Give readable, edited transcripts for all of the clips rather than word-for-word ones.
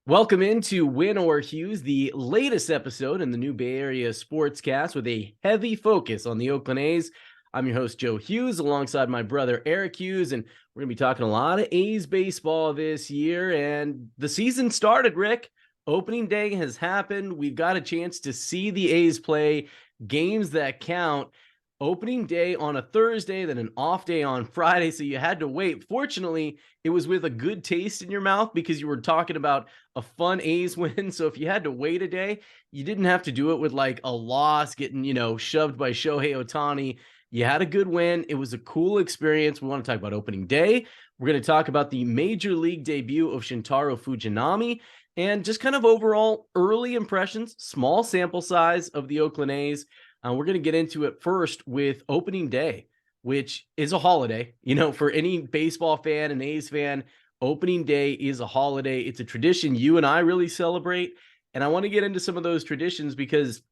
Welcome into Win or Hughes, the latest episode in the new Bay Area Sportscast with a heavy focus on the Oakland A's. I'm your host, Joe Hughes, alongside my brother, Eric Hughes, and we're going to be talking a lot of A's baseball this year. And the season started, Rick. Opening day has happened. We've got a chance to see the A's play games that count. Opening day on a Thursday, then an off day on Friday, so you had to wait. Fortunately, it was with a good taste in your mouth because you were talking about a fun A's win. So if you had to wait a day, you didn't have to do it with like a loss, getting, shoved by Shohei Ohtani. You had a good win. It was a cool experience. We want to talk about opening day. We're going to talk about the major league debut of Shintaro Fujinami and just kind of overall early impressions, small sample size of the Oakland A's. We're going to get into it first with opening day, which is a holiday. For any baseball fan and A's fan, opening day is a holiday. It's a tradition you and I really celebrate. And I want to get into some of those traditions because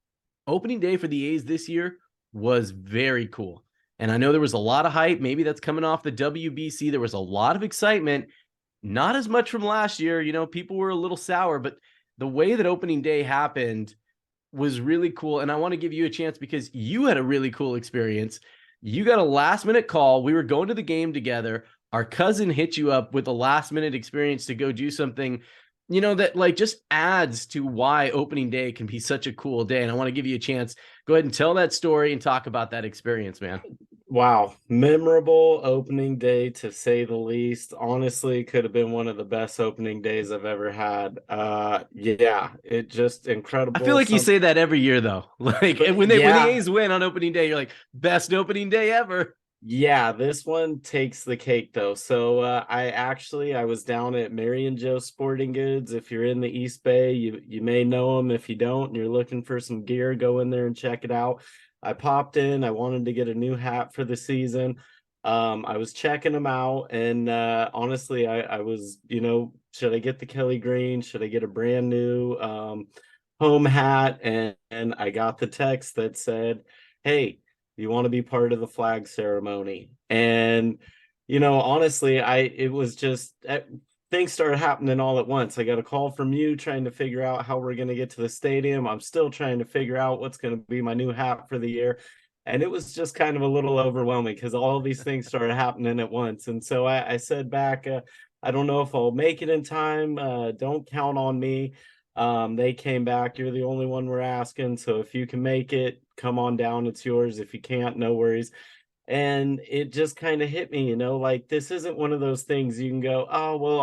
opening day for the A's this year was very cool. And I know there was a lot of hype. Maybe that's coming off the WBC. There was a lot of excitement, not as much from last year. People were a little sour, but the way that opening day happened was really cool. And I want to give you a chance because you had a really cool experience. You got a last minute call. We were going to the game together. Our cousin hit you up with a last minute experience to go do something, that like just adds to why opening day can be such a cool day. And I want to give you a chance. Go ahead and tell that story and talk about that experience, man. Wow, memorable opening day to say the least. Honestly, could have been one of the best opening days I've ever had. Yeah, it just I feel incredible. like you say that every year though. Like But when the yeah, A's win on opening day, you're like, best opening day ever. yeah, this one takes the cake though. So I was down at Mary and Joe Sporting Goods. If you're in the East Bay, you may know them. If you don't, and you're looking for some gear, go in there and check it out. I popped in. I wanted to get a new hat for the season. I was checking them out, and honestly, I was, should I get the Kelly Green? Should I get a brand new home hat? And I got the text that said, "Hey, you want to be part of the flag ceremony." And honestly, I it was just things started happening all at once. I got a call from you trying to figure out how we're going to get to the stadium. I'm still trying to figure out what's going to be my new hat for the year. And it was just kind of a little overwhelming because all these things started happening at once. And so I said back, I don't know if I'll make it in time. Don't count on me. They came back, "You're the only one we're asking. So if you can make it, come on down. It's yours. If you can't, no worries." And it just kind of hit me, like this isn't one of those things you can go, "Oh, well,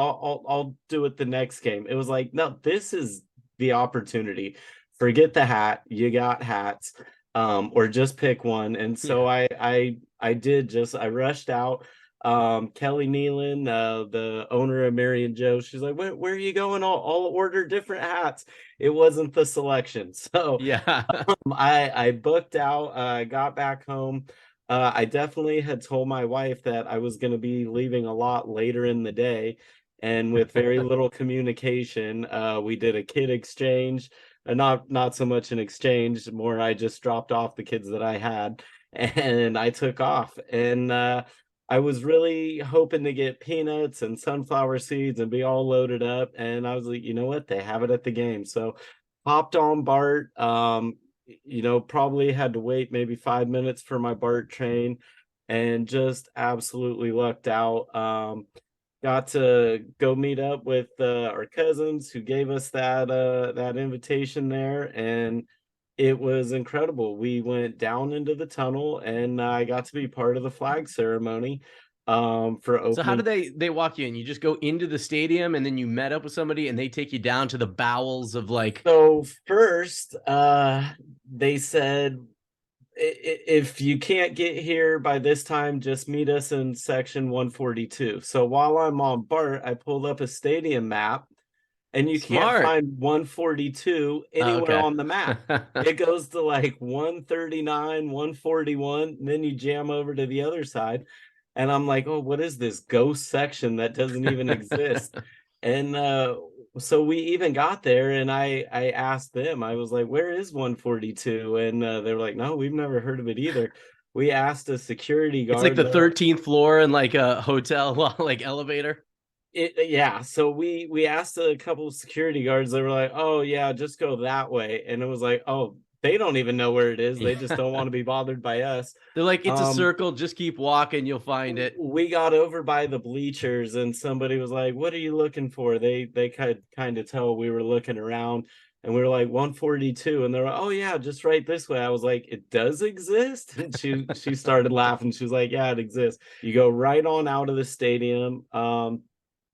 I'll do it the next game." It was like, no, this is the opportunity. Forget the hat. You got hats, or just pick one. And so Yeah. I rushed out. Kelly Nealon, the owner of Mary and Joe, she's like, where are you going? I'll order different hats. It wasn't the selection. So Yeah. I booked out, got back home. I definitely had told my wife that I was going to be leaving a lot later in the day. And with very little communication, we did a kid exchange. Not so much an exchange, more I just dropped off the kids that I had and I took off. And I was really hoping to get peanuts and sunflower seeds and be all loaded up. And I was like, you know what? They have it at the game. So hopped on BART. Probably had to wait maybe 5 minutes for my BART train and just absolutely lucked out. Got to go meet up with our cousins who gave us that invitation there, and it was incredible. We went down into the tunnel, and I got to be part of the flag ceremony for So how do opening. they walk you in? You just go into the stadium and then you met up with somebody and they take you down to the bowels of like, So first, they said, If you can't get here by this time, just meet us in section 142." So while I'm on BART, I pulled up a stadium map, and you can't smart. find 142 Oh, anywhere okay. on the map. It goes to like 139, 141, and then you jam over to the other side. And I'm like, "Oh, what is this ghost section that doesn't even exist?" And so we even got there, and I asked them, I was like, "Where is 142?" And they were like, "No, we've never heard of it either." We asked a security It's like guard the there. 13th floor in like a hotel like elevator. Yeah, so we asked a couple of security guards. They were like, "Oh yeah, just go that way," and it was like, "Oh, they don't even know where it is. They just don't want to be bothered by us." They're like, it's a Um, circle. Just keep walking. You'll find it. we got over by the bleachers, and somebody was like, "What are you looking for?" They could kind of tell we were looking around, and we were like 142, and they're like, "Oh yeah, just right this way." I was like, "It does exist?" And she started laughing. She was like, "Yeah, it exists. You go right on out of the stadium.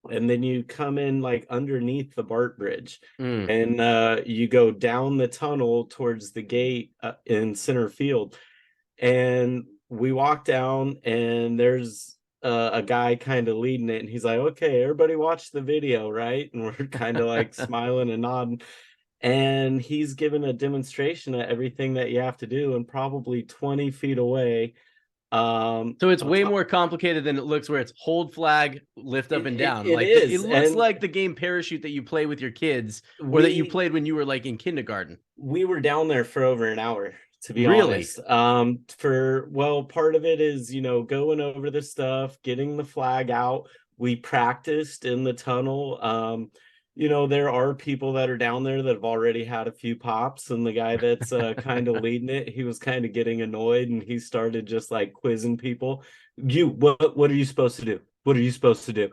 And then you come in like underneath the BART bridge, Mm. and you go down the tunnel towards the gate in center field, and we walk down, and there's a guy kind of leading it, and he's like, "Okay, everybody watch the video, right?" And we're kind of like smiling and nodding, and he's given a demonstration of everything that you have to do, and probably 20 feet away, So it's way more complicated than it looks, where it's hold flag, lift up and down. it Like it is. looks And like the game Parachute that you play with your kids, or that you we played when you were like in kindergarten. we were down there for over an hour, to be Really? honest. For well, part of it is, going over the stuff, getting the flag out. We practiced in the tunnel. There are people that are down there that have already had a few pops, and the guy that's kind of leading it, he was kind of getting annoyed, and he started just like quizzing people. What are you supposed to do? What are you supposed to do?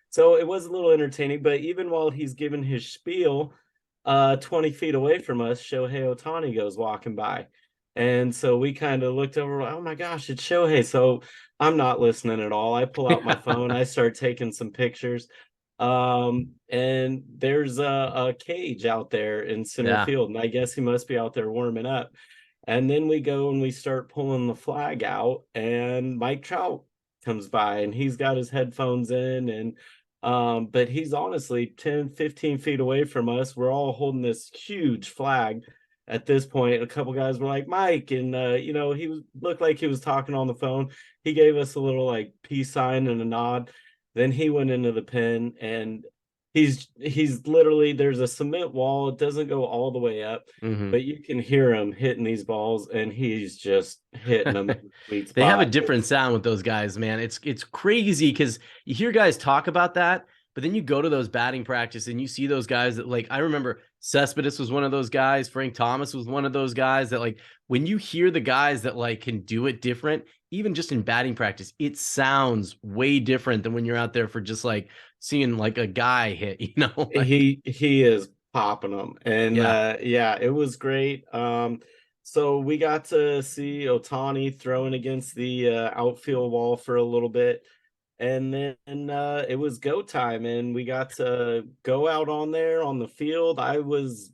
So it was a little entertaining, but even while he's giving his spiel, 20 feet away from us, Shohei Ohtani goes walking by. And so we kind of looked over, oh my gosh, it's Shohei. So I'm not listening at all. I pull out my phone, I start taking some pictures. And there's a cage out there in center Yeah. field, and I guess he must be out there warming up. And then we go and we start pulling the flag out, and Mike Trout comes by, and he's got his headphones in, and but he's honestly 10, 15 feet away from us. We're all holding this huge flag. At this point, a couple guys were like, "Mike," and looked like he was talking on the phone. He gave us a little like peace sign and a nod. Then he went into the pen, and he's literally, there's a cement wall. It doesn't go all the way up, Hmm. but you can hear him hitting these balls, and he's just hitting them in the sweet They have a spot. different sound with those guys, man. It's crazy because you hear guys talk about that, but then you go to those batting practice and you see those guys that, like, I remember Cespedes was one of those guys, Frank Thomas was one of those guys that, like, when you hear the guys that like can do it different, even just in batting practice, it sounds way different than when you're out there for just like seeing like a guy hit, like, He is popping them, and yeah. yeah, it was great. So we got to see Otani throwing against the outfield wall for a little bit, and then it was go time, and we got to go out on there on the field. I was,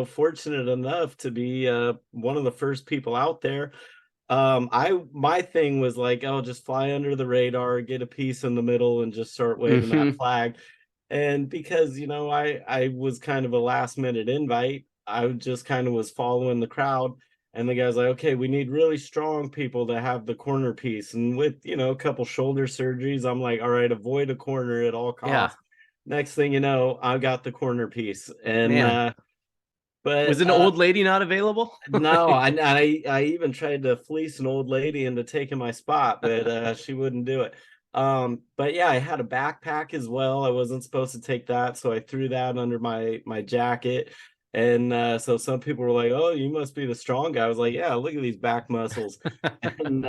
fortunate enough to be one of the first people out there. My thing was like, oh, just fly under the radar, get a piece in the middle, and just start waving that Hmm. flag. And because, I was kind of a last minute invite, I just kind of was following the crowd. And the guy's like, okay, we need really strong people to have the corner piece. And with, a couple shoulder surgeries, I'm like, all right, avoid a corner at all Yeah, costs. Next thing you know, I got the corner piece. And man. Was but an old lady not available? no, I even tried to fleece an old lady into taking my spot, but she wouldn't do it. But yeah, I had a backpack as well. I wasn't supposed to take that, so I threw that under my jacket. And so some people were like, "Oh, you must be the strong guy." I was like, "Yeah, look at these back muscles." And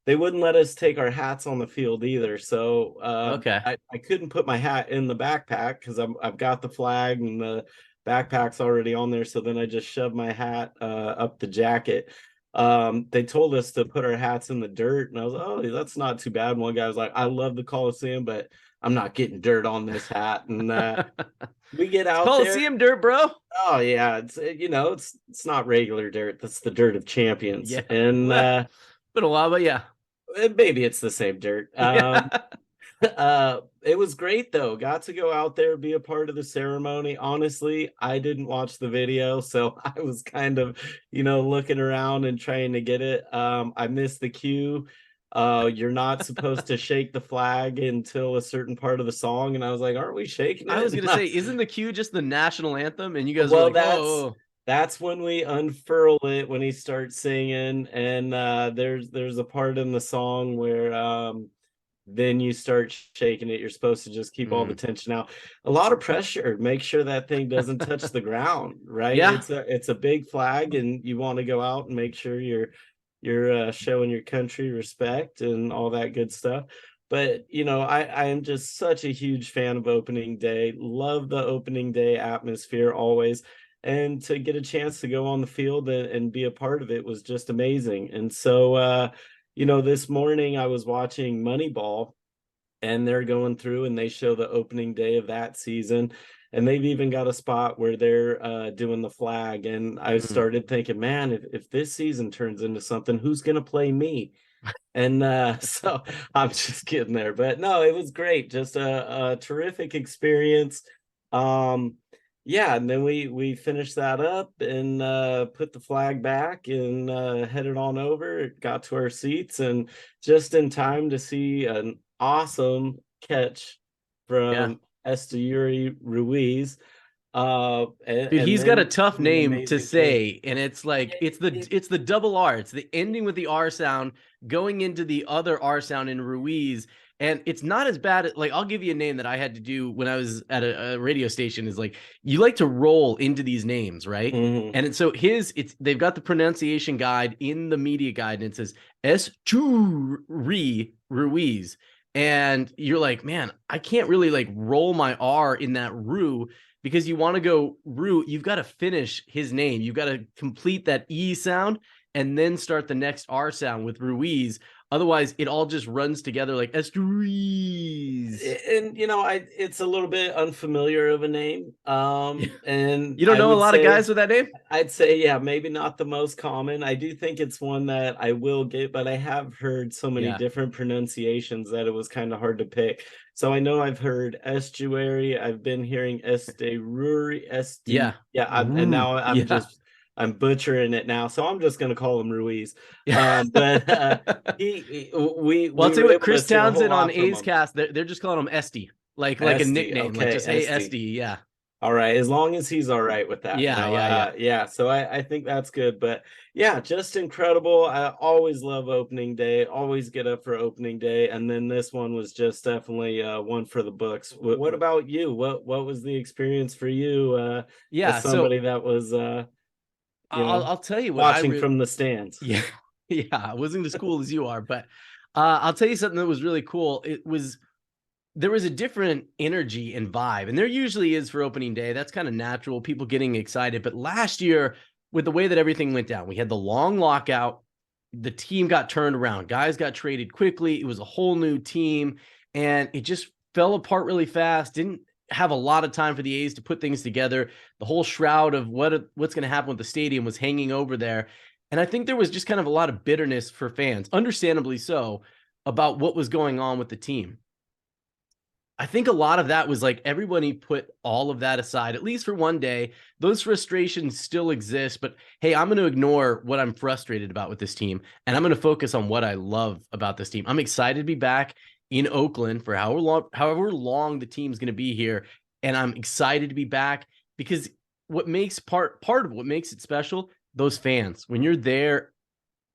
they wouldn't let us take our hats on the field either. So Okay. I couldn't put my hat in the backpack because I've got the flag and the backpack's already on there. So then I just shoved my hat up the jacket. They told us to put our hats in the dirt, and I was like, oh, that's not too bad. One guy was like, I love the Coliseum, but I'm not getting dirt on this hat. And we get It's out there. Coliseum dirt, bro. Oh yeah, it's not regular dirt. That's the dirt of champions, Yeah. and Well, been a while, but yeah. maybe it's the same dirt. Yeah. It was great though. Got to go out there, be a part of the ceremony. Honestly, I didn't watch the video, so I was kind of, looking around and trying to get it. I missed the cue. You're not supposed to shake the flag until a certain part of the song, and I was like, aren't we shaking I was it? gonna say, isn't the cue just the national anthem? And you guys are Well, like, that's oh, that's when we unfurl it, when he starts singing, and there's a part in the song where then you start shaking it. You're supposed to just keep all the Mm. tension out. A lot of pressure. Make sure that thing doesn't touch the ground, right? Yeah. It's a big flag, and you want to go out and make sure you're showing your country respect and all that good stuff. But I am just such a huge fan of opening day. Love the opening day atmosphere always. And to get a chance to go on the field and be a part of it was just amazing. And so this morning I was watching Moneyball, and they're going through and they show the opening day of that season, and they've even got a spot where they're doing the flag. And I Mm. started thinking, man, if this season turns into something, who's going to play me? And so I'm just kidding there, but no, it was great. Just a terrific experience. um yeah, and then we finished that up and put the flag back and headed on over, got to our seats, and just in time to see an awesome catch Yeah. from Esteury Ruiz, Dude, and he's got a then tough an name to amazing play. say, and it's like It- it's the double R. It's the ending with the R sound going into the other R sound in Ruiz, and it's not as bad. Like, I'll give you a name that I had to do when I was at a radio station. Is like, you like to roll into these names, right? Mhm. And so they've got the pronunciation guide in the media guide, and it says S2 Ruiz, and you're like, man, I can't really like roll my R in that Ru, because you want to go root, you've got to finish his name. You've got to complete that E sound and then start the next R sound with Ruiz. Otherwise, it all just runs together like Ruiz. And it's a little bit unfamiliar of a name. And You don't know a lot of guys with that name? I'd say, yeah, maybe not the most common. I do think it's one that I will get, but I have heard so many Yeah. different pronunciations that it was kind of hard to pick. So I know I've heard estuary, I've been hearing estuary, Yeah. yeah, and Ooh, now yeah. I'm butchering it now, so I'm just gonna call him Ruiz. Yeah. But we Well, I'll tell you were what, able to Chris see a whole Townsend on lot from A's him. cast, they're just calling him Esty, like a Esty, nickname, like okay, just, hey, Esty. Esty. Yeah. All right, as long as he's all right with that. Yeah. Yeah. Yeah. Yeah, so I think that's good. But yeah, just incredible. I always love opening day, always get up for opening day. And then this one was just definitely one for the books. What about you? What was the experience for you Yeah. as So somebody that was I'll tell you what watching from the stands? yeah, yeah, I wasn't as cool as you are, but I'll tell you something that was really cool. There was a different energy and vibe, and there usually is for opening day. That's kind of natural, people getting excited. But last year, with the way that everything went down, we had the long lockout. The team got turned around. Guys got traded quickly. It was a whole new team, and it just fell apart really fast. Didn't have a lot of time for the A's to put things together. The whole shroud of what's going to happen with the stadium was hanging over there. And I think there was just kind of a lot of bitterness for fans, understandably so, about what was going on with the team. I think a lot of that was like everybody put all of that aside, at least for one day. Those frustrations still exist, but hey, I'm going to ignore what I'm frustrated about with this team, and I'm going to focus on what I love about this team. I'm excited to be back in Oakland for however long the team's going to be here, and I'm excited to be back because what makes part of what makes it special, those fans. When you're there,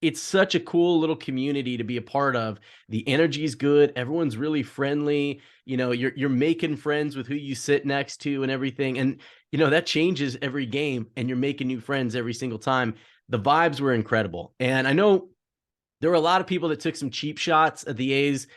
it's such a cool little community to be a part of. The energy's good. Everyone's really friendly. You're making friends with who you sit next to and everything. And that changes every game, and you're making new friends every single time. The vibes were incredible. And I know there were a lot of people that took some cheap shots at the A's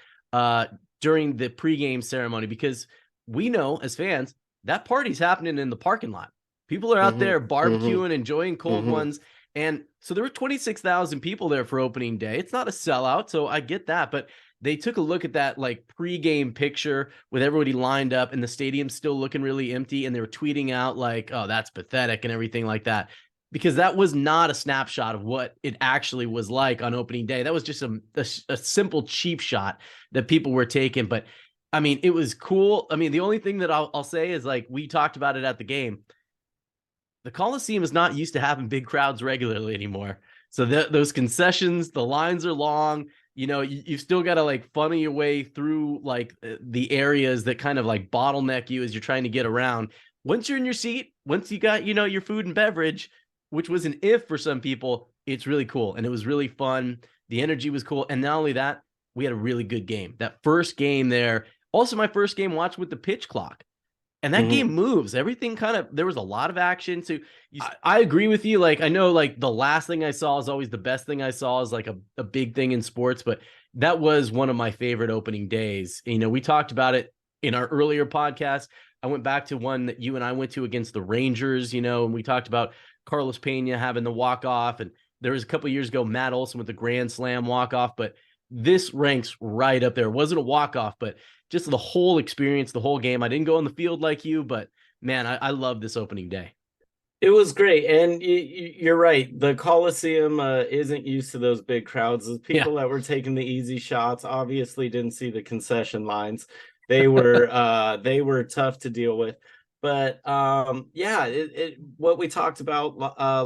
during the pregame ceremony, because we know as fans that party's happening in the parking lot. People are out there Mm-hmm, mm-hmm, barbecuing, enjoying cold mm-hmm. ones. And so there were 26,000 people there for opening day. It's not a sellout, so I get that. But they took a look at that like pregame picture with everybody lined up and the stadium still looking really empty. And they were tweeting out like, oh, that's pathetic and everything like that. Because that was not a snapshot of what it actually was like on opening day. That was just a simple cheap shot that people were taking. But I mean, it was cool. I mean, the only thing that I'll say is, like, we talked about it at the game. The Coliseum is not used to having big crowds regularly anymore. So those concessions, the lines are long. You've still got to like funnel your way through like the areas that kind of like bottleneck you as you're trying to get around. Once you're in your seat, once you got, your food and beverage, which was an if for some people, it's really cool. And it was really fun. The energy was cool. And not only that, we had a really good game. That first game there, also my first game watched with the pitch clock. And that game moves. Everything kind of, there was a lot of action. So I agree with you. Like, I know like the last thing I saw is always the best thing I saw is like a big thing in sports, but that was one of my favorite opening days. You know, we talked about it in our earlier podcast. I went back to one that you and I went to against the Rangers, you know, and we talked about Carlos Pena having the walk-off. And there was a couple of years ago, Matt Olson with the grand slam walk-off, but this ranks right up there. It wasn't a walk-off, but just the whole experience, the whole game. I didn't go on the field like you, but man, I love this opening day. It was great. And you're right. The Coliseum isn't used to those big crowds. The people that were taking the easy shots obviously didn't see the concession lines. They were tough to deal with. But what we talked about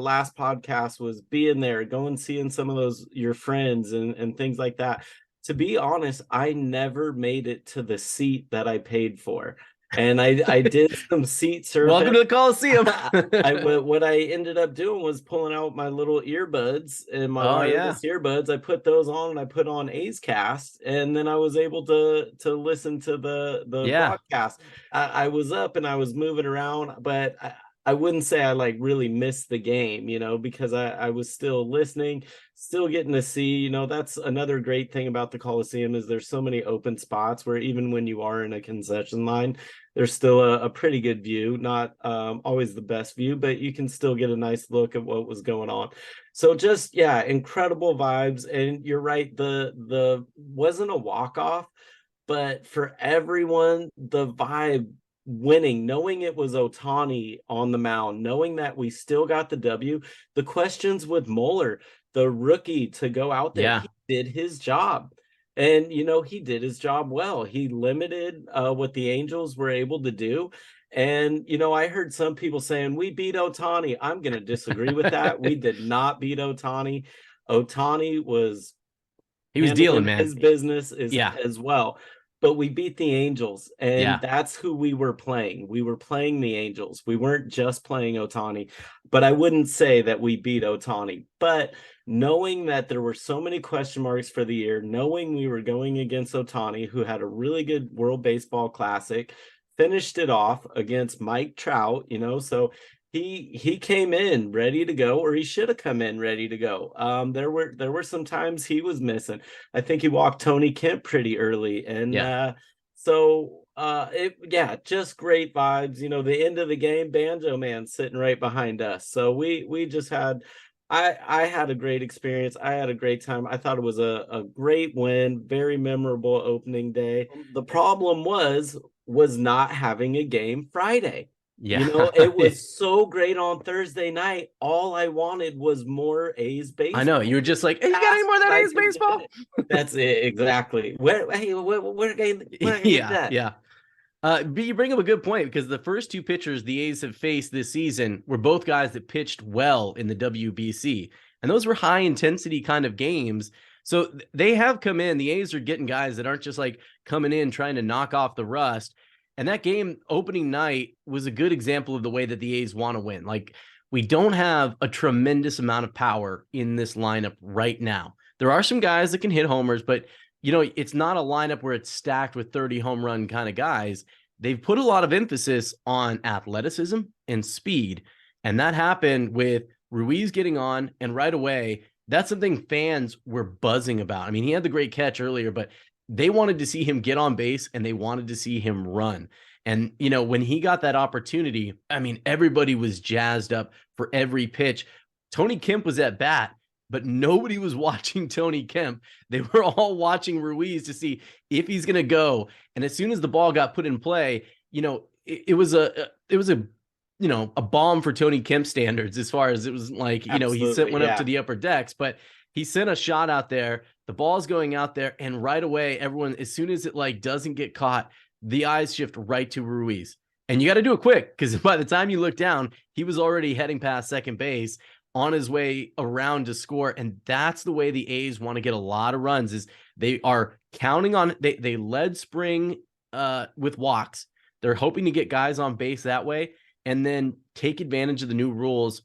last podcast was being there, going seeing some of those your friends and things like that. To be honest, I never made it to the seat that I paid for. And I did some seat survey. Welcome to the Coliseum. What I ended up doing was pulling out my little earbuds and my wireless earbuds. I put those on and I put on A's Cast, and then I was able to listen to the broadcast. I was up and I was moving around, but I wouldn't say I like really missed the game, you know, because I was still listening, still getting to see, you know. That's another great thing about the Coliseum is there's so many open spots where even when you are in a concession line, there's still a pretty good view, not always the best view, but you can still get a nice look at what was going on. So just, incredible vibes. And you're right, the wasn't a walk-off, but for everyone, the vibe winning, knowing it was Ohtani on the mound, knowing that we still got the W, the questions with Mueller, the rookie, to go out there, he did his job. And, you know, he did his job well. He limited what the Angels were able to do. And, you know, I heard some people saying, we beat Ohtani. I'm going to disagree with that. We did not beat Ohtani. Ohtani was... He was dealing, man. His business as well. But we beat the Angels, and that's who we were playing. We were playing the Angels. We weren't just playing Ohtani. But I wouldn't say that we beat Ohtani. But knowing that there were so many question marks for the year, knowing we were going against Ohtani, who had a really good World Baseball Classic, finished it off against Mike Trout, you know, so he came in ready to go, or he should have come in ready to go. There were some times he was missing. I think he walked Tony Kemp pretty early, and just great vibes. You know, the end of the game, Banjo Man sitting right behind us. So we just had, I had a great experience. I had a great time. I thought it was a great win, very memorable opening day. The problem was not having a game Friday. Yeah. You know, it was so great on Thursday night. All I wanted was more A's baseball. I know. You were just like, hey, you got any more of that A's baseball? That's it, exactly. Where Yeah. But you bring up a good point, because the first two pitchers the A's have faced this season were both guys that pitched well in the WBC. And those were high intensity kind of games. So they have come in. The A's are getting guys that aren't just like coming in trying to knock off the rust. And that game opening night was a good example of the way that the A's want to win. Like, we don't have a tremendous amount of power in this lineup right now. There are some guys that can hit homers, but you know, it's not a lineup where it's stacked with 30 home run kind of guys. They've put a lot of emphasis on athleticism and speed. And that happened with Ruiz getting on, and right away, that's something fans were buzzing about. I mean, he had the great catch earlier, but they wanted to see him get on base and they wanted to see him run. And, you know, when he got that opportunity, I mean, everybody was jazzed up for every pitch. Tony Kemp was at bat, but nobody was watching Tony Kemp. They were all watching Ruiz to see if he's going to go. And as soon as the ball got put in play, you know, it was a you know, a bomb for Tony Kemp standards, as far as it was like, you know, he went up to the upper decks, but he sent a shot out there. The ball's going out there, and right away, everyone, as soon as it like doesn't get caught, the eyes shift right to Ruiz. And you got to do it quick, because by the time you look down, he was already heading past second base on his way around to score. And that's the way the A's want to get a lot of runs, is they are counting on, they led spring with walks. They're hoping to get guys on base that way and then take advantage of the new rules.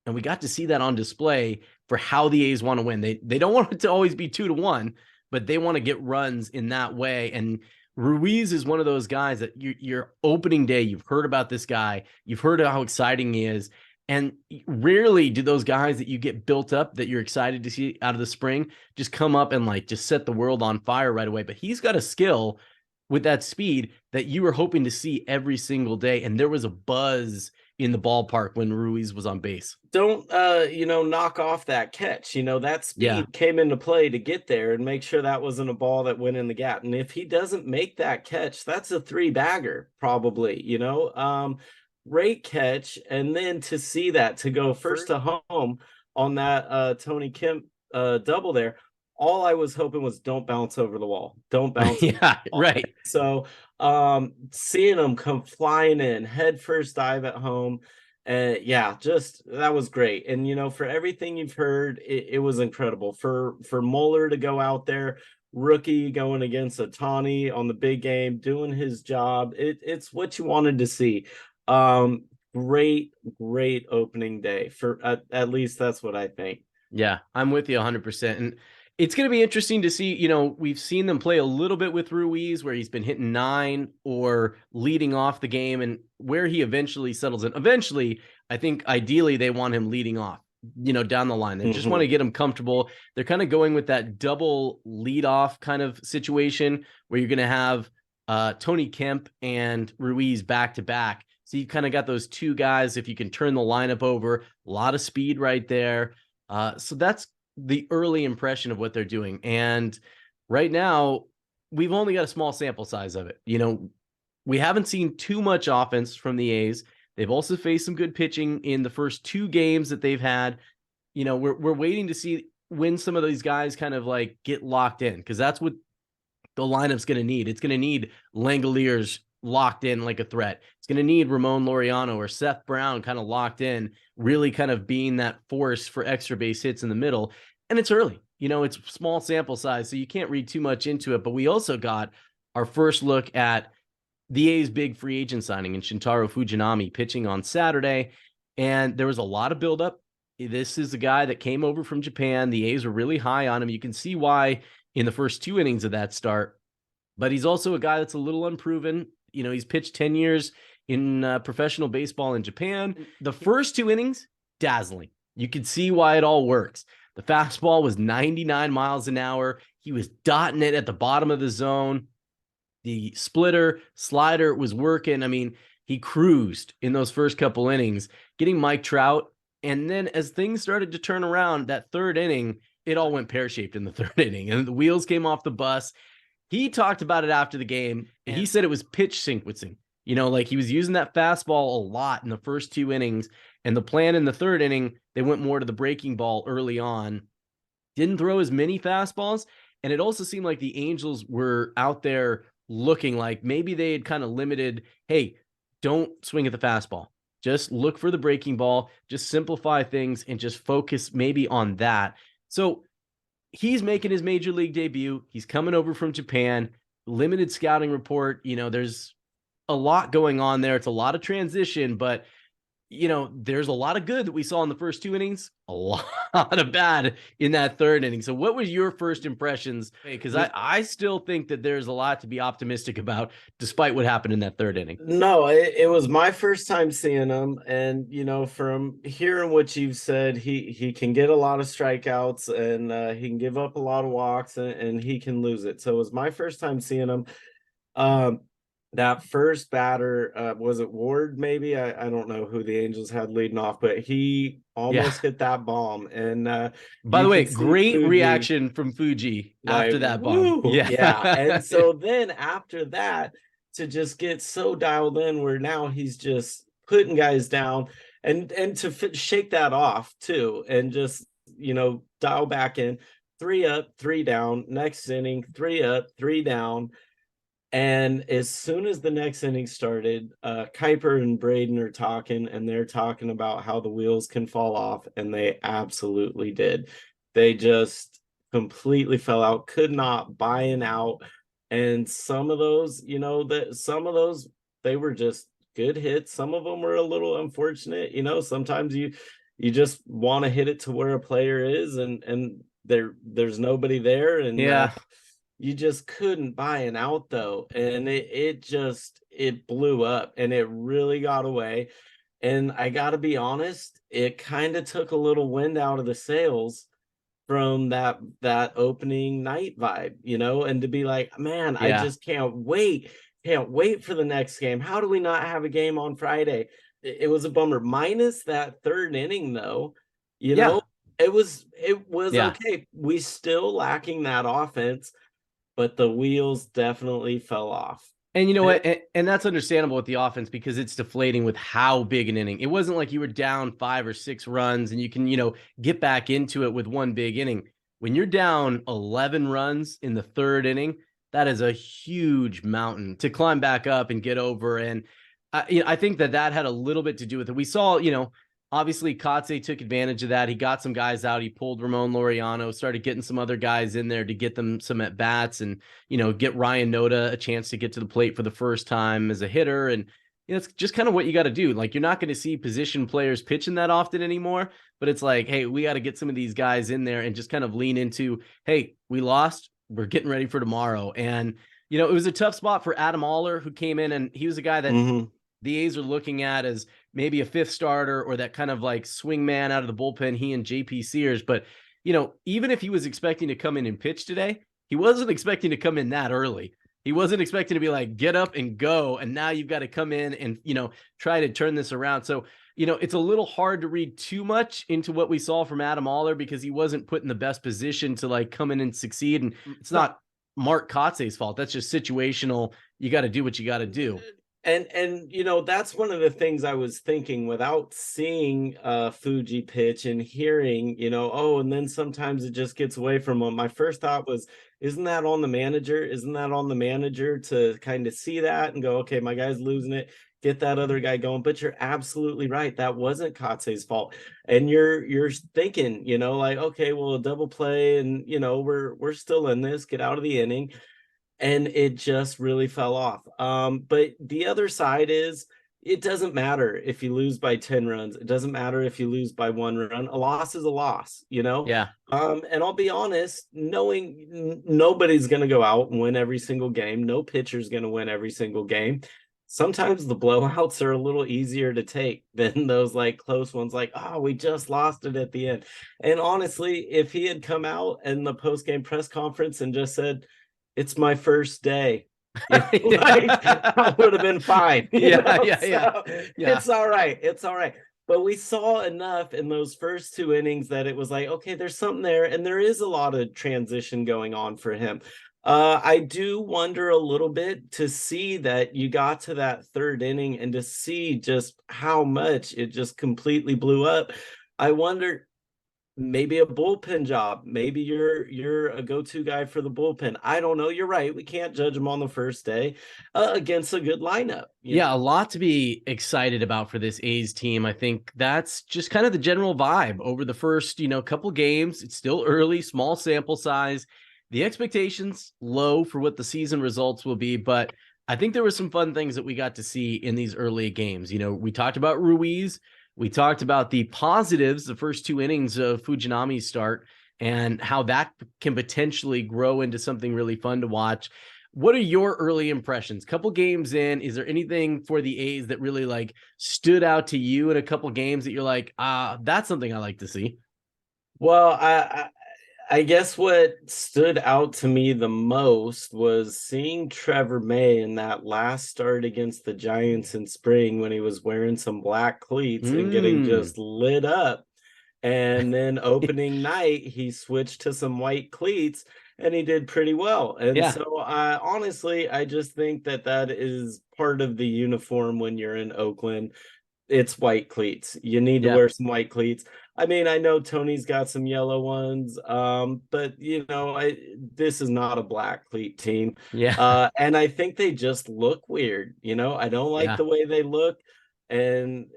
And we got to see that on display for how the A's want to win. They don't want it to always be 2-1, but they want to get runs in that way. And Ruiz is one of those guys that your opening day, you've heard about this guy, you've heard how exciting he is. And rarely do those guys that you get built up that you're excited to see out of the spring just come up and like just set the world on fire right away. But he's got a skill with that speed that you were hoping to see every single day. And there was a buzz in the ballpark when Ruiz was on base. Don't knock off that catch. That speed came into play to get there and make sure that wasn't a ball that went in the gap. And if he doesn't make that catch, that's a 3-bagger probably. Great catch. And then to see that, to go first to home on that Tony Kemp double there, all I was hoping was don't bounce over the wall. Don't bounce. Yeah, right. So seeing him come flying in, head first dive at home, just that was great. And for everything you've heard, it was incredible. For Mueller to go out there, rookie going against Ohtani on the big game, doing his job, it's what you wanted to see. Great opening day for at least that's what I think. Yeah, I'm with you 100%. And it's going to be interesting to see, we've seen them play a little bit with Ruiz where he's been hitting 9 or leading off the game, and where he eventually settles in. Eventually, I think ideally they want him leading off, down the line. They just want to get him comfortable. They're kind of going with that double lead off kind of situation where you're going to have Tony Kemp and Ruiz back to back. So you kind of got those two guys. If you can turn the lineup over, a lot of speed right there. So that's the early impression of what they're doing. And right now, we've only got a small sample size of it. We haven't seen too much offense from the A's. They've also faced some good pitching in the first 2 games that they've had. We're waiting to see when some of these guys kind of like get locked in, because that's what the lineup's going to need. It's going to need Langoliers locked in like a threat. It's going to need Ramon Laureano or Seth Brown kind of locked in, really kind of being that force for extra base hits in the middle. And it's early, it's small sample size, so you can't read too much into it. But we also got our first look at the A's big free agent signing in Shintaro Fujinami pitching on Saturday. And there was a lot of buildup. This is a guy that came over from Japan. The A's were really high on him. You can see why in the first 2 innings of that start. But he's also a guy that's a little unproven. He's pitched 10 years in professional baseball in Japan. The first 2 innings, dazzling. You can see why it all works. The fastball was 99 miles an hour. He was dotting it at the bottom of the zone. The slider was working. I mean, he cruised in those first couple innings, getting Mike Trout. And then as things started to turn around, that 3rd inning, it all went pear-shaped in the 3rd inning. And the wheels came off the bus. He talked about it after the game, and he said it was pitch sequencing. Like he was using that fastball a lot in the first 2 innings, and the plan in the 3rd inning, they went more to the breaking ball early on. Didn't throw as many fastballs, and it also seemed like the Angels were out there looking like maybe they had kind of limited, hey, don't swing at the fastball. Just look for the breaking ball, just simplify things, and just focus maybe on that. So he's making his major league debut. He's coming over from Japan. Limited scouting report. There's a lot going on there. It's a lot of transition, but there's a lot of good that we saw in the first 2 innings, a lot of bad in that 3rd inning. So what was your first impressions? Because I still think that there's a lot to be optimistic about, despite what happened in that 3rd inning. No, it was my first time seeing him. And, from hearing what you've said, he can get a lot of strikeouts, and he can give up a lot of walks, and he can lose it. So it was my first time seeing him. That first batter, was it Ward? Maybe I don't know who the Angels had leading off, but he almost hit that bomb. And by the way, great Fuji reaction from Fuji after that bomb. Yeah. And so then after that, to just get so dialed in where now he's just putting guys down, and to shake that off too, and just dial back in, 3 up, 3 down. Next inning, 3 up, 3 down. And as soon as the next inning started, Kuiper and Braden are talking, and they're talking about how the wheels can fall off, and they absolutely did. They just completely fell out, could not buy an out. And some of those, they were just good hits. Some of them were a little unfortunate. Sometimes you just want to hit it to where a player is, and there's nobody there, and Yeah. you just couldn't buy an out though, and it blew up, and it really got away. And I got to be honest, it kind of took a little wind out of the sails from that opening night vibe, and to be like, man, I Yeah. just can't wait for the next game. How do we not have a game on Friday? It was a bummer. Minus that third inning, though, you Yeah. know, it was Yeah. okay. We still lacking that offense, but the wheels definitely fell off. And you know And what? And that's understandable with the offense because it's deflating with how big an inning. It wasn't like you were down 5 or 6 runs and you can, get back into it with one big inning. When you're down 11 runs in the third inning, that is a huge mountain to climb back up and get over. And I think that had a little bit to do with it. We saw, obviously Katse took advantage of that. He got some guys out. He pulled Ramon Laureano, started getting some other guys in there to get them some at bats and, get Ryan Noda a chance to get to the plate for the first time as a hitter. And, it's just kind of what you got to do. Like, you're not going to see position players pitching that often anymore, but it's like, hey, we got to get some of these guys in there and just kind of lean into, hey, we lost. We're getting ready for tomorrow. And, it was a tough spot for Adam Aller, who came in, and he was a guy that the A's are looking at as maybe a fifth starter or that kind of like swing man out of the bullpen, he and JP Sears. But, even if he was expecting to come in and pitch today, he wasn't expecting to come in that early. He wasn't expecting to be like, get up and go. And now you've got to come in and, try to turn this around. So, it's a little hard to read too much into what we saw from Adam Aller because he wasn't put in the best position to like come in and succeed. And it's not Mark Kotze's fault. That's just situational. You got to do what you got to do. And that's one of the things I was thinking without seeing Fuji pitch and hearing, and then sometimes it just gets away from him. My first thought was, isn't that on the manager? Isn't that on the manager to kind of see that and go, okay, my guy's losing it, get that other guy going? But you're absolutely right. That wasn't Kotze's fault. And you're thinking, like, okay, well, a double play and we're still in this, get out of the inning. And it just really fell off. But the other side is, it doesn't matter if you lose by 10 runs. It doesn't matter if you lose by 1 run. A loss is a loss, Yeah. And I'll be honest, knowing nobody's going to go out and win every single game. No pitcher's going to win every single game. Sometimes the blowouts are a little easier to take than those like close ones, like, oh, we just lost it at the end. And honestly, if he had come out in the post-game press conference and just said, it's my first day, I would have been fine. Yeah. It's all right. It's all right. But we saw enough in those first 2 innings that it was like, okay, there's something there. And there is a lot of transition going on for him. I do wonder a little bit to see that you got to that third inning and to see just how much it just completely blew up. I wonder, maybe a bullpen job. Maybe you're a go-to guy for the bullpen. I don't know. You're right. We can't judge them on the first day against a good lineup. Yeah, a lot to be excited about for this A's team. I think that's just kind of the general vibe over the first, couple games. It's still early, small sample size. The expectations low for what the season results will be, but I think there were some fun things that we got to see in these early games. We talked about Ruiz. We talked about the positives, the first 2 innings of Fujinami's start, and how that can potentially grow into something really fun to watch. What are your early impressions? Couple games in, is there anything for the A's that really like stood out to you in a couple games that you're like, that's something I like to see? Well, I guess what stood out to me the most was seeing Trevor May in that last start against the Giants in spring when he was wearing some black cleats and getting just lit up. And then opening night, he switched to some white cleats and he did pretty well. And so honestly, I just think that is part of the uniform when you're in Oakland. It's white cleats. You need to wear some white cleats. I mean, I know Tony's got some yellow ones, but this is not a black cleat team. Yeah. And I think they just look weird. I don't like the way they look. And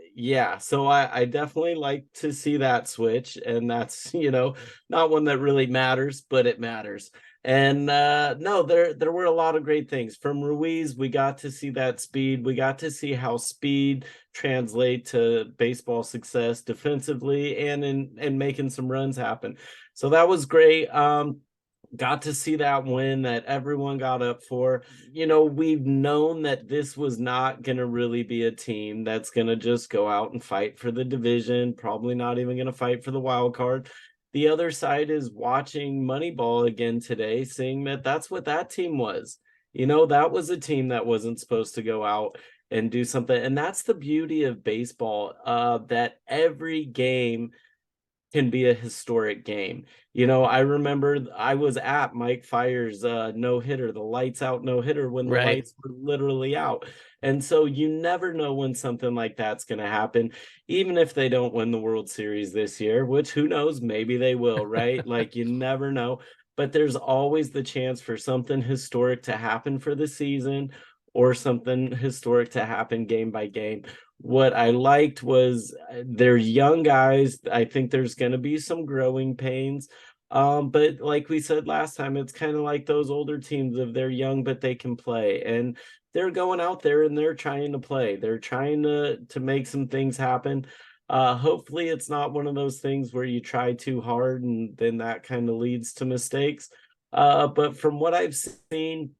so I definitely like to see that switch. And that's, not one that really matters, but it matters. And no, there were a lot of great things from Ruiz. We got to see that speed. We got to see how speed translate to baseball success defensively and in making some runs happen. So that was great. Got to see that win that everyone got up for. We've known that this was not going to really be a team that's going to just go out and fight for the division, probably not even going to fight for the wild card. The other side is watching Moneyball again today, seeing that that's what that team was. That was a team that wasn't supposed to go out and do something. And that's the beauty of baseball, that every game can be a historic game. I remember I was at Mike Fire's no-hitter, the lights out no-hitter, when the Right. lights were literally out. And so you never know when something like that's going to happen, even if they don't win the World Series this year, which who knows, maybe they will, right? Like you never know. But there's always the chance for something historic to happen for the season or something historic to happen game by game. What I liked was they're young guys. I think there's going to be some growing pains. But like we said last time, it's kind of like those older teams of they're young, but they can play. And they're going out there and they're trying to play. They're trying to make some things happen. Hopefully it's not one of those things where you try too hard and then that kind of leads to mistakes. But from what I've seen,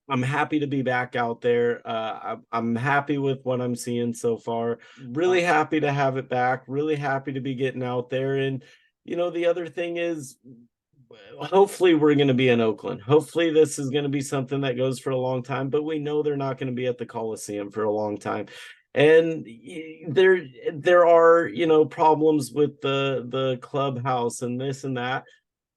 I'm happy to be back out there. I'm happy with what I'm seeing so far. Really happy to have it back. Really happy to be getting out there. And, the other thing is, hopefully we're going to be in Oakland. Hopefully this is going to be something that goes for a long time, but we know they're not going to be at the Coliseum for a long time. And there are, problems with the clubhouse and this and that.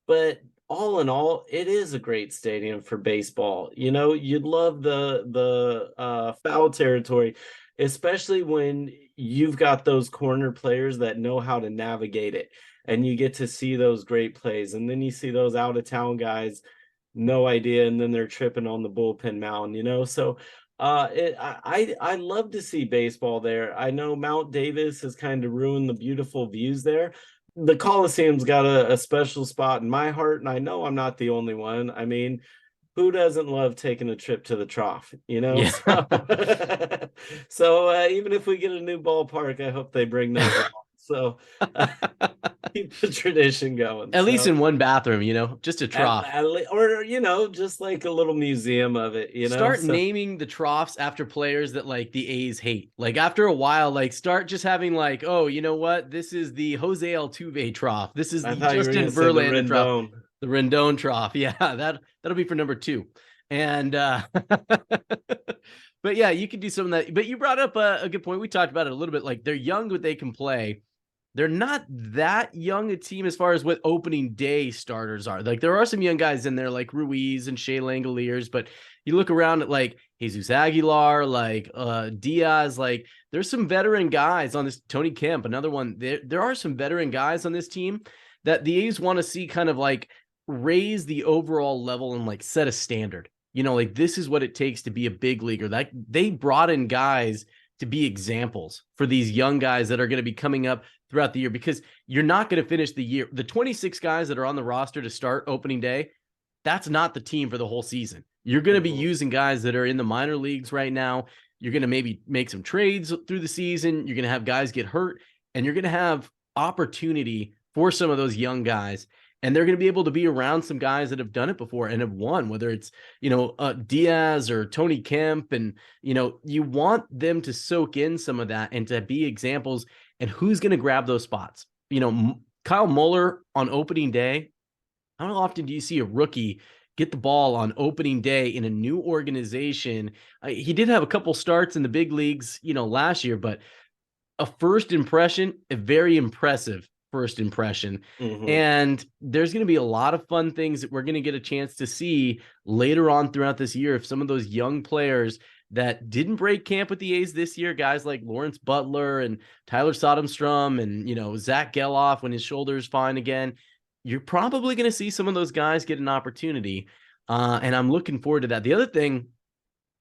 But all in all, it is a great stadium for baseball. You'd love the foul territory, especially when you've got those corner players that know how to navigate it, and you get to see those great plays. And then you see those out of town guys, no idea, and then they're tripping on the bullpen mound. So I love to see baseball there. I know Mount Davis has kind of ruined the beautiful views there. The Coliseum's got a special spot in my heart, and I know I'm not the only one. I mean, who doesn't love taking a trip to the Trough, Yeah. So even if we get a new ballpark, I hope they bring those along. So keep the tradition going. At least in one bathroom, just a trough. Or just like a little museum of it. Start So naming the troughs after players that like the A's hate. Like after a while, like start just having like, oh, you know what? This is the Jose Altuve trough. This is I the thought you were Justin going to say the Verlander trough. Rendon. The Rendon trough. Yeah, that'll be for number 2. And but yeah, you can do some of that. But you brought up a good point. We talked about it a little bit. Like they're young, but they can play. They're not that young a team as far as what opening day starters are. Like there are some young guys in there like Ruiz and Shea Langoliers, but you look around at like Jesus Aguilar, like Diaz, like there's some veteran guys on this. Tony Kemp, another one. There are some veteran guys on this team that the A's want to see kind of like raise the overall level and like set a standard. Like this is what it takes to be a big leaguer. Like they brought in guys to be examples for these young guys that are going to be coming up throughout the year, because you're not going to finish the year. The 26 guys that are on the roster to start opening day, that's not the team for the whole season. You're going to be using guys that are in the minor leagues right now. You're going to maybe make some trades through the season. You're going to have guys get hurt, and you're going to have opportunity for some of those young guys. And they're going to be able to be around some guys that have done it before and have won, whether it's, Diaz or Tony Kemp. And, you want them to soak in some of that and to be examples. And who's going to grab those spots? Kyle Muller on opening day. How often do you see a rookie get the ball on opening day in a new organization? He did have a couple starts in the big leagues, last year, but a first impression, a very impressive first impression. And there's going to be a lot of fun things that we're going to get a chance to see later on throughout this year. If some of those young players that didn't break camp with the A's this year, guys like Lawrence Butler and Tyler Soderstrom and, Zach Geloff when his shoulder's fine again, you're probably going to see some of those guys get an opportunity. And I'm looking forward to that. The other thing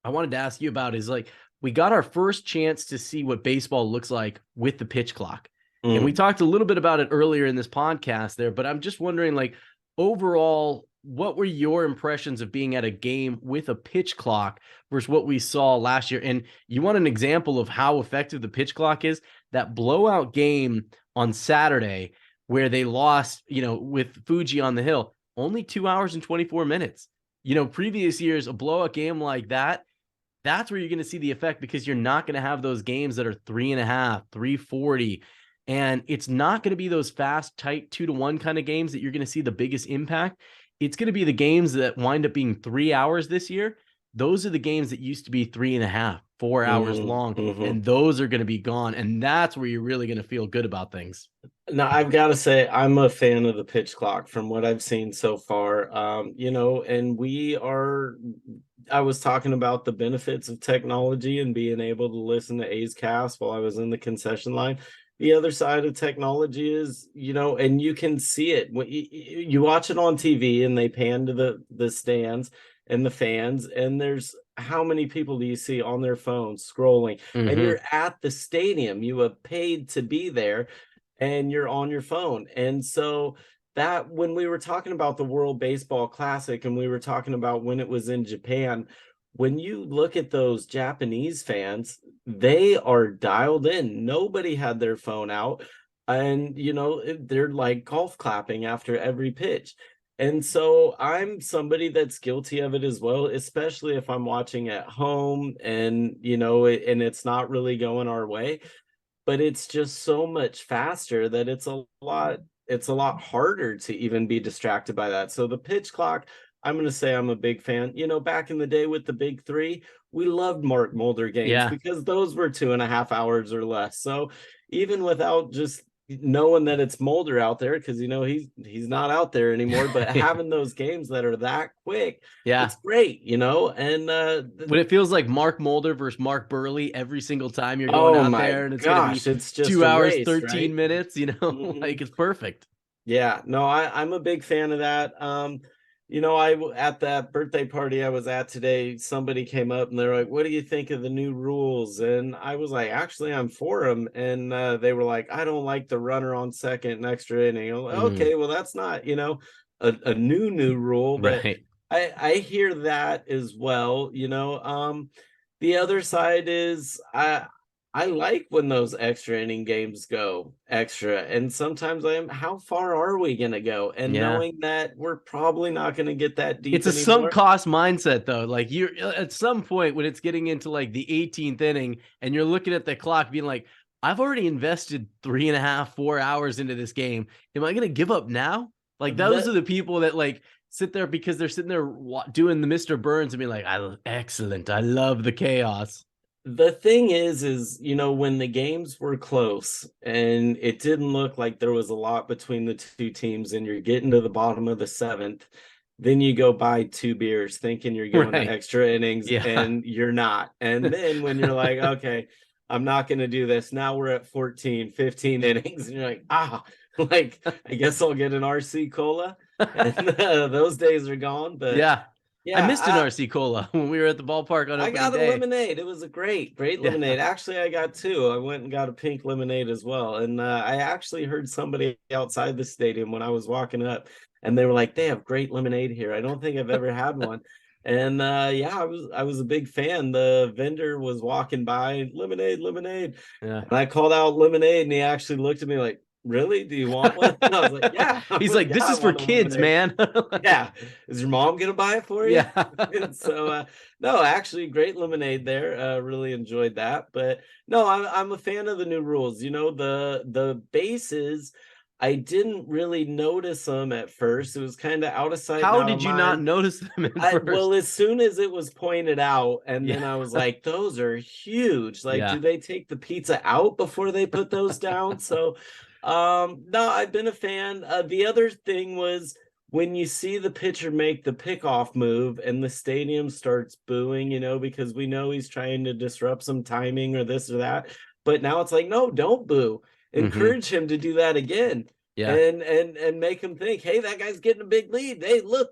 I wanted to ask you about is like, we got our first chance to see what baseball looks like with the pitch clock. And we talked a little bit about it earlier in this podcast there, but I'm just wondering, like, overall, what were your impressions of being at a game with a pitch clock versus what we saw last year? And you want an example of how effective the pitch clock is? That blowout game on Saturday where they lost, with Fuji on the hill, only 2 hours and 24 minutes. Previous years, a blowout game like that, that's where you're going to see the effect, because you're not going to have those games that are 3.5, 340. And it's not going to be those fast, tight 2-1 kind of games that you're going to see the biggest impact. It's going to be the games that wind up being 3 hours this year. Those are the games that used to be 3.5, 4 hours long, and those are going to be gone. And that's where you're really going to feel good about things. Now, I've got to say, I'm a fan of the pitch clock from what I've seen so far. And I was talking about the benefits of technology and being able to listen to A's Cast while I was in the concession line. The other side of technology is, and you can see it. You watch it on TV and they pan to the stands and the fans, and there's how many people do you see on their phones scrolling? And you're at the stadium. You have paid to be there, and you're on your phone. And so that, when we were talking about the World Baseball Classic and we were talking about when it was in Japan, when you look at those Japanese fans, they are dialed in. Nobody had their phone out. And, they're like golf clapping after every pitch. And so I'm somebody that's guilty of it as well, especially if I'm watching at home and, and it's not really going our way. But it's just so much faster that it's a lot harder to even be distracted by that. So the pitch clock, I'm going to say I'm a big fan. Back in the day with the big three, we loved Mark Mulder games because those were 2.5 hours or less. So even without just knowing that it's Mulder out there, because he's not out there anymore, but having those games that are that quick, it's great, and when it feels like Mark Mulder versus Mark Burley every single time you're going out there, and it's gonna be it's just 2 hours, race, 13 minutes, like it's perfect. Yeah, no, I'm a big fan of that. I at that birthday party I was at today, somebody came up and they're like, "What do you think of the new rules?" And I was like, "Actually, I'm for them." And they were like, "I don't like the runner on second and extra inning." I'm like, okay, well, that's not a new rule, but Right. I hear that as well. The other side is I like when those extra inning games go extra, and sometimes how far are we going to go? And knowing that we're probably not going to get that deep it's a sunk cost mindset, though. Like, you're at some point when it's getting into like the 18th inning and you're looking at the clock being like, I've already invested 3.5, 4 hours into this game. Am I going to give up now? Like, those are the people that like sit there because they're sitting there doing the Mr. Burns and be like, excellent. I love the chaos. The thing is, when the games were close and it didn't look like there was a lot between the two teams and you're getting to the bottom of the seventh, then you go buy 2 beers thinking you're going to extra innings and you're not. And then when you're like, okay, I'm not going to do this. Now we're at 14, 15 innings. And you're like, like, I guess I'll get an RC Cola. And those days are gone. But yeah, I missed an RC Cola when we were at the ballpark on opening day. I got a lemonade. It was a great lemonade. Actually, I got 2. I went and got a pink lemonade as well. And I actually heard somebody outside the stadium when I was walking up, and they were like, "They have great lemonade here. I don't think I've ever had one." And I was a big fan. The vendor was walking by, lemonade. Yeah. And I called out lemonade, and he actually looked at me like, "Really? Do you want one?" And I was like, "Yeah." He's like, "This is for kids, man." Yeah. Is your mom gonna buy it for you? Yeah. And so no, actually, great lemonade there. Really enjoyed that. But no, I'm a fan of the new rules. The bases, I didn't really notice them at first. It was kind of out of sight. How did you not notice them at first? Well, as soon as it was pointed out, and then I was like, those are huge. Like, do they take the pizza out before they put those down? So no, I've been a fan. The other thing was when you see the pitcher make the pickoff move and the stadium starts booing, because we know he's trying to disrupt some timing or this or that. But now it's like, no, don't boo. Encourage him to do that again. Yeah. and make them think, hey, that guy's getting a big lead. Hey, look.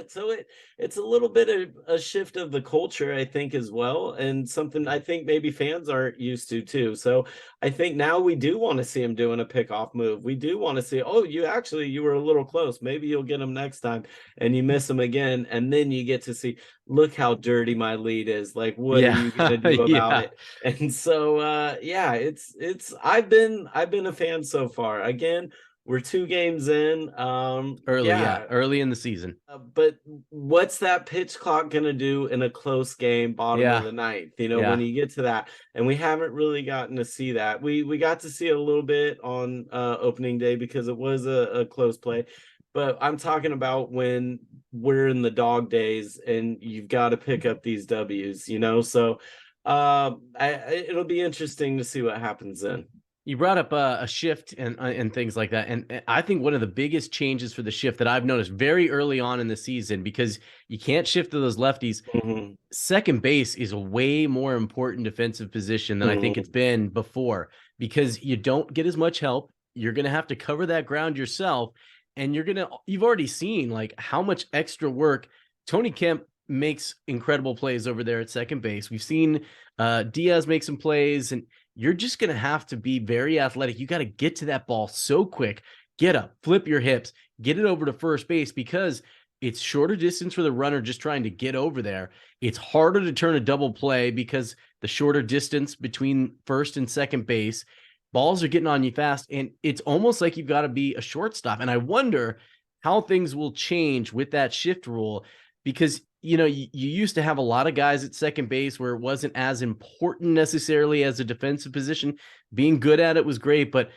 So it's a little bit of a shift of the culture, I think, as well, and something I think maybe fans aren't used to too. So I think now we do want to see him doing a pickoff move. We do want to see, oh, you were a little close. Maybe you'll get him next time, and you miss him again, and then you get to see, look how dirty my lead is. Like, what are Yeah. you gonna do about Yeah. it? And so yeah, it's I've been a fan so far. Again, we're 2 games in. Early. Yeah. Yeah. Early in the season. But what's that pitch clock going to do in a close game, bottom of Yeah. the ninth? When Yeah. you get to that, and we haven't really gotten to see that. We got to see a little bit on opening day because it was a close play. But I'm talking about when we're in the dog days and you've got to pick up these W's. So it'll be interesting to see what happens then. You brought up a shift and things like that, and I think one of the biggest changes for the shift that I've noticed very early on in the season, because you can't shift to those lefties. Mhm. Second base is a way more important defensive position than I think it's Mhm. been before, because you don't get as much help. You're going to have to cover that ground yourself. And you've already seen like how much extra work Tony Kemp makes incredible plays over there at second base. We've seen Diaz make some plays, and you're just going to have to be very athletic. You got to get to that ball so quick, get up, flip your hips, get it over to first base, because it's shorter distance for the runner just trying to get over there. It's harder to turn a double play because the shorter distance between first and second base, balls are getting on you fast. And it's almost like you've got to be a shortstop. And I wonder how things will change with that shift rule, because, you used to have a lot of guys at second base where it wasn't as important necessarily as a defensive position. Being good at it was great, but,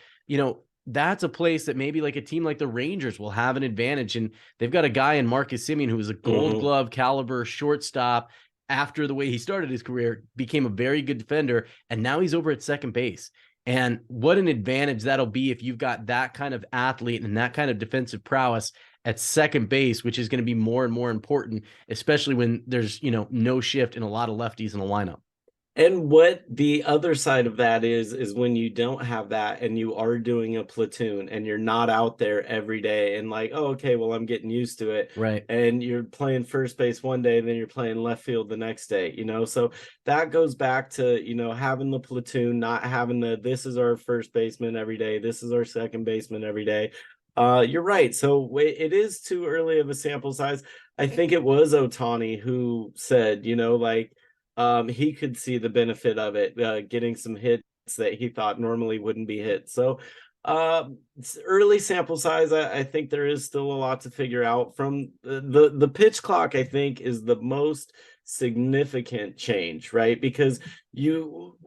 that's a place that maybe like a team like the Rangers will have an advantage. And they've got a guy in Marcus Semien who was a gold Mhm. glove caliber shortstop. After the way he started his career, became a very good defender, and now he's over at second base. And what an advantage that'll be if you've got that kind of athlete and that kind of defensive prowess at second base, which is going to be more and more important, especially when there's, no shift and a lot of lefties in the lineup. And what the other side of that is when you don't have that and you are doing a platoon and you're not out there every day and like, oh, okay, well, I'm getting used to it. Right. And you're playing first base one day and then you're playing left field the next day. So that goes back to, having the platoon, not having this is our first baseman every day, this is our second baseman every day. You're right. So it is too early of a sample size. I think it was Otani who said, like, he could see the benefit of it, getting some hits that he thought normally wouldn't be hit. So early sample size, I think there is still a lot to figure out. From the pitch clock, I think, is the most significant change, right? Because you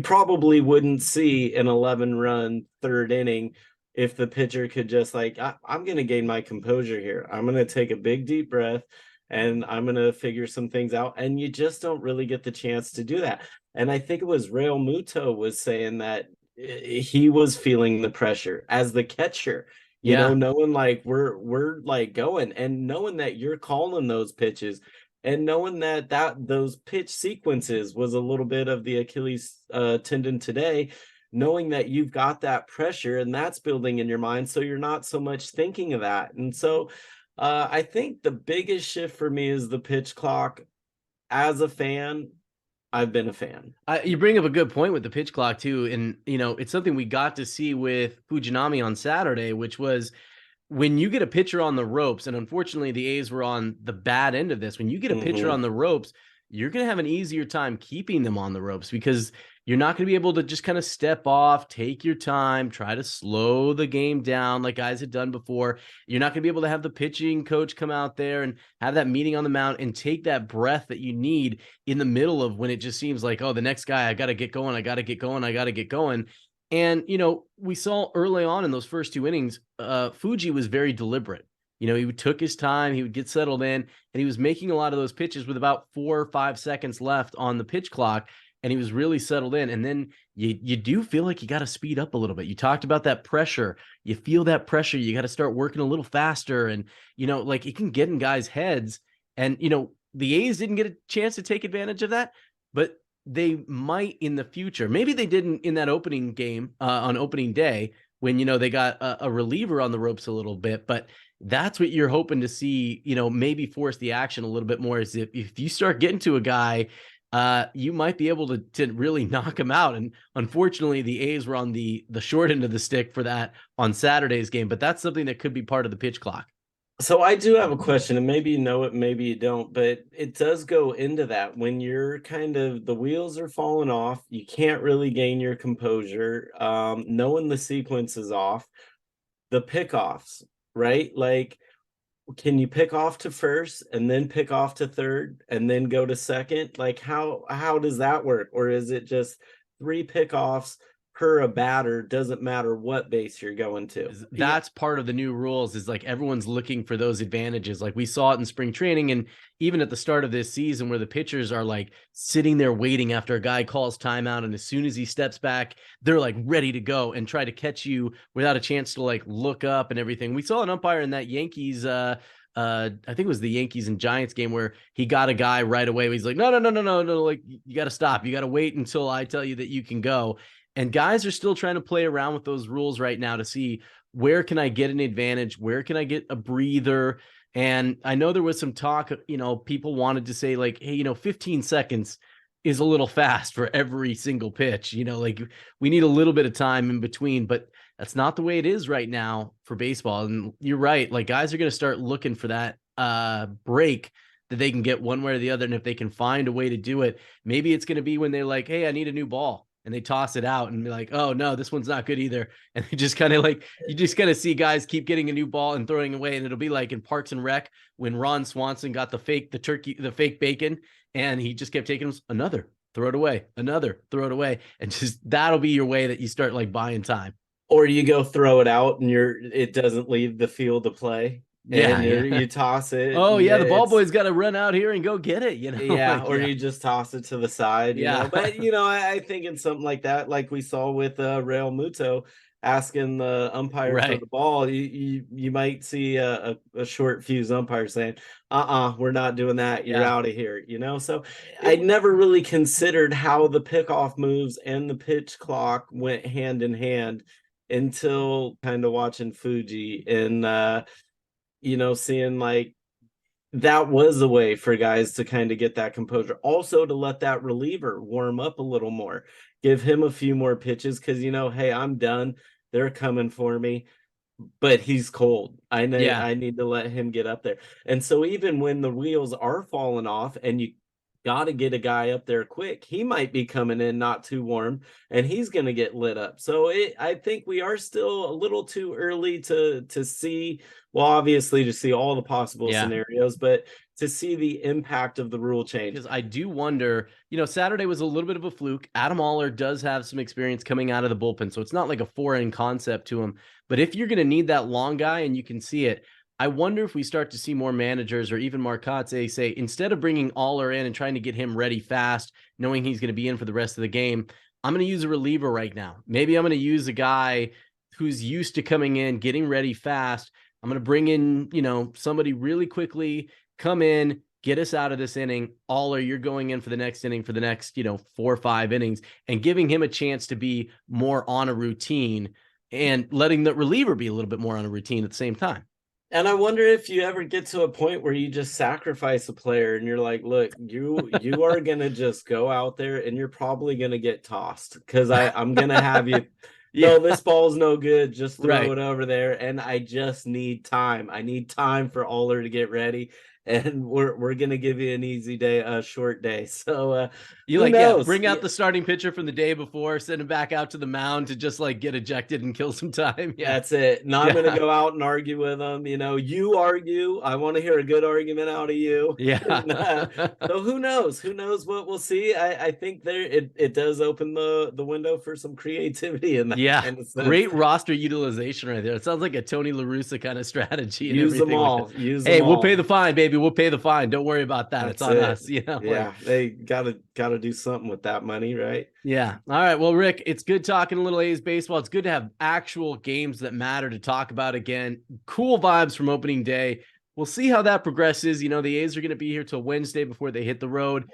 probably wouldn't see an 11-run third inning if the pitcher could just like, I'm going to gain my composure here. I'm going to take a big deep breath and I'm going to figure some things out. And you just don't really get the chance to do that. And I think it was Real Muto was saying that he was feeling the pressure as the catcher, Yeah. knowing like we're like going and knowing that you're calling those pitches and knowing that those pitch sequences was a little bit of the Achilles tendon today, knowing that you've got that pressure and that's building in your mind. So you're not so much thinking of that. And so I think the biggest shift for me is the pitch clock. As a fan, I've been a fan. You bring up a good point with the pitch clock too. And, it's something we got to see with Fujinami on Saturday, which was when you get a pitcher on the ropes, and unfortunately the A's were on the bad end of this. When you get a pitcher Mhm. on the ropes, you're going to have an easier time keeping them on the ropes, because you're not going to be able to just kind of step off, take your time, try to slow the game down like guys had done before. You're not going to be able to have the pitching coach come out there and have that meeting on the mound and take that breath that you need in the middle of when it just seems like, oh, the next guy, I got to get going. I got to get going. I got to get going. And, we saw early on in those first 2 innings, Fuji was very deliberate. He took his time, he would get settled in, and he was making a lot of those pitches with about 4 or 5 seconds left on the pitch clock, and he was really settled in. And then you do feel like you got to speed up a little bit. You talked about that pressure. You feel that pressure. You got to start working a little faster, and like it can get in guys' heads. And the A's didn't get a chance to take advantage of that, but they might in the future. Maybe they didn't in that opening game on opening day, when, they got a reliever on the ropes a little bit. But that's what you're hoping to see, maybe force the action a little bit more, is if you start getting to a guy, you might be able to really knock him out. And unfortunately, the A's were on the short end of the stick for that on Saturday's game, but that's something that could be part of the pitch clock. So I do have a question, and maybe you know it, maybe you don't, but it does go into that when you're kind of the wheels are falling off, you can't really gain your composure, knowing the sequence is off, the pickoffs, right? Like, can you pick off to first and then pick off to third and then go to second? Like, how does that work? Or is it just 3 pickoffs per a batter, doesn't matter what base you're going to? That's part of the new rules, is like everyone's looking for those advantages. Like we saw it in spring training and even at the start of this season, where the pitchers are like sitting there waiting after a guy calls timeout, and as soon as he steps back, they're like ready to go and try to catch you without a chance to like look up and everything. We saw an umpire in that Yankees I think it was the Yankees and Giants game where he got a guy right away. He's like, no, like you got to stop. You got to wait until I tell you that you can go. And guys are still trying to play around with those rules right now to see, where can I get an advantage? Where can I get a breather? And I know there was some talk, people wanted to say like, hey, 15 seconds is a little fast for every single pitch, like we need a little bit of time in between, but that's not the way it is right now for baseball. And you're right. Like guys are going to start looking for that break that they can get one way or the other. And if they can find a way to do it, maybe it's going to be when they're like, hey, I need a new ball. And they toss it out and be like, oh no, this one's not good either. And they just kind of like, you just kind of see guys keep getting a new ball and throwing away. And it'll be like in Parks and Rec when Ron Swanson got the fake bacon, and he just kept taking another, throw it away, another, throw it away. And just, that'll be your way that you start like buying time. Or you go throw it out and it doesn't leave the field of play. Yeah, you toss it. Oh yeah, the ball boy's got to run out here and go get it. Yeah, like, or you just toss it to the side. But I think in something like that, like we saw with Real Muto asking the umpire for the ball, you might see a short fuse umpire saying, we're not doing that. You're out of here. So I never really considered how the pickoff moves and the pitch clock went hand in hand until kind of watching Fuji and seeing like that was a way for guys to kind of get that composure. Also to let that reliever warm up a little more, give him a few more pitches, because hey, I'm done. They're coming for me, but he's cold. I need to let him get up there. And so even when the wheels are falling off and you got to get a guy up there quick, he might be coming in not too warm and he's going to get lit up. So I think we are still a little too early to see, well, obviously to see all the possible scenarios, but to see the impact of the rule change. Because I do wonder, Saturday was a little bit of a fluke. Adam Aller does have some experience coming out of the bullpen, so it's not like a foreign concept to him. But if you're going to need that long guy and you can see it, I wonder if we start to see more managers or even Marcotte say, instead of bringing Aller in and trying to get him ready fast, knowing he's going to be in for the rest of the game, I'm going to use a reliever right now. Maybe I'm going to use a guy who's used to coming in, getting ready fast. I'm going to bring in, somebody really quickly, come in, get us out of this inning. Aller, you're going in for the next inning, for the next, 4 or 5 innings, and giving him a chance to be more on a routine and letting the reliever be a little bit more on a routine at the same time. And I wonder if you ever get to a point where you just sacrifice a player and you're like, look, you are going to just go out there and you're probably going to get tossed because I'm going to have you. No, this ball's no good. Just throw it over there. And I just need time. I need time for Aller to get ready. And we're gonna give you an easy day, a short day. So you bring out the starting pitcher from the day before, send him back out to the mound to just like get ejected and kill some time. Yeah, that's it. Now I'm gonna go out and argue with them. You argue. I want to hear a good argument out of you. Yeah. And, so who knows? Who knows what we'll see? I think it does open the window for some creativity in that. Yeah, kind of great roster utilization right there. It sounds like a Tony La Russa kind of strategy. Use them all. Hey, we'll pay the fine, baby. We'll pay the fine. Don't worry about that. It's on us. Yeah, they gotta do something with that money, right? Yeah. All right. Well, Rick, it's good talking a little A's baseball. It's good to have actual games that matter to talk about again. Cool vibes from opening day. We'll see how that progresses. The A's are going to be here till Wednesday before they hit the road.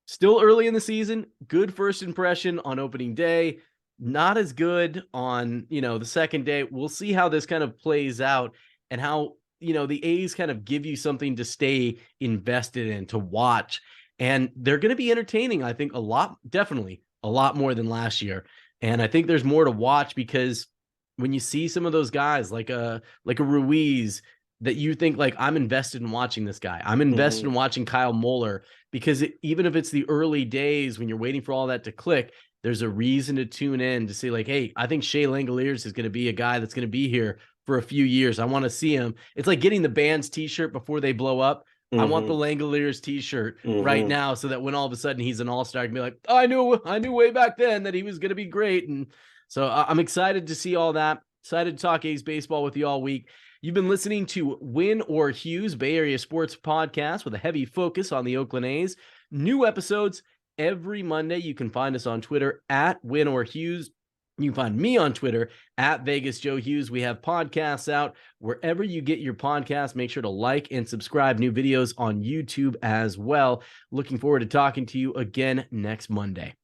Still early in the season. Good first impression on opening day. not as good on, the second day. We'll see how this kind of plays out and how, the A's kind of give you something to stay invested in, to watch. And they're going to be entertaining, I think, definitely a lot more than last year. And I think there's more to watch because when you see some of those guys like a Ruiz that you think like I'm invested in watching this guy. I'm invested Mhm. in watching Kyle Muller because even if it's the early days when you're waiting for all that to click, there's a reason to tune in to see like, hey, I think Shea Langoliers is going to be a guy that's going to be here for a few years. I want to see him. It's like getting the band's t-shirt before they blow up. I want the Mhm. Langoliers t-shirt right Mhm. now so that when all of a sudden he's an all-star, I can be like, oh, I knew way back then that he was going to be great. And so I'm excited to see all that. Excited to talk A's baseball with you all week. You've been listening to Win or Hughes, Bay Area Sports Podcast with a heavy focus on the Oakland A's. New episodes every Monday. You can find us on Twitter at Win or Hughes. You can find me on Twitter at Vegas Joe Hughes. We have podcasts out wherever you get your podcasts. Make sure to like and subscribe. New videos on YouTube as well. Looking forward to talking to you again next Monday.